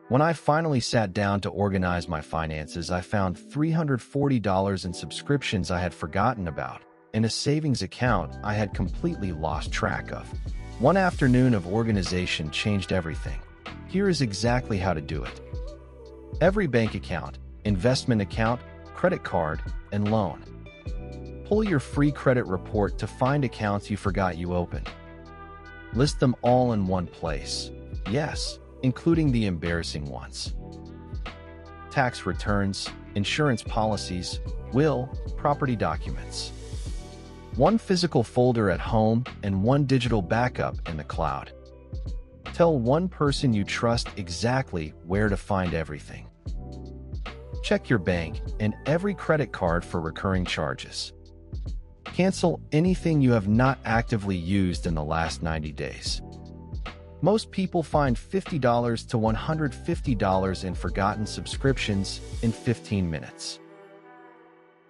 When I finally sat down to organize my finances, I found $340 in subscriptions I had forgotten about, and a savings account I had completely lost track of. One afternoon of organization changed everything. Here is exactly how to do it. Every bank account, investment account, credit card, and loan. Pull your free credit report to find accounts you forgot you opened. List them all in one place. Yes, including the embarrassing ones. Tax returns, insurance policies, will, property documents. One physical folder at home and one digital backup in the cloud. Tell one person you trust exactly where to find everything. Check your bank and every credit card for recurring charges. Cancel anything you have not actively used in the last 90 days. Most people find $50 to $150 in forgotten subscriptions in 15 minutes.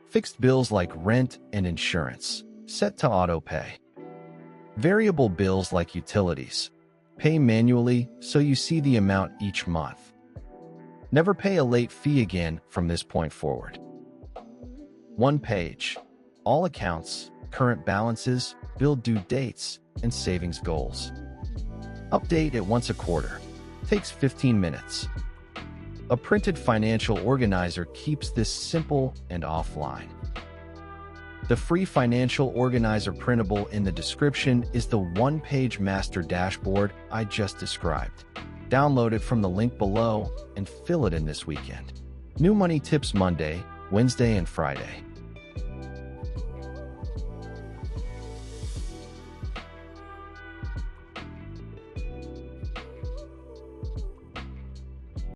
Fixed bills like rent and insurance, set to autopay. Variable bills like utilities, pay manually so you see the amount each month. Never pay a late fee again from this point forward. One page, all accounts, current balances, bill due dates, and savings goals. Update it once a quarter. Takes 15 minutes. A printed financial organizer keeps this simple and offline. The free financial organizer printable in the description is the one-page master dashboard I just described. Download it from the link below and fill it in this weekend. New money tips Monday, Wednesday, and Friday.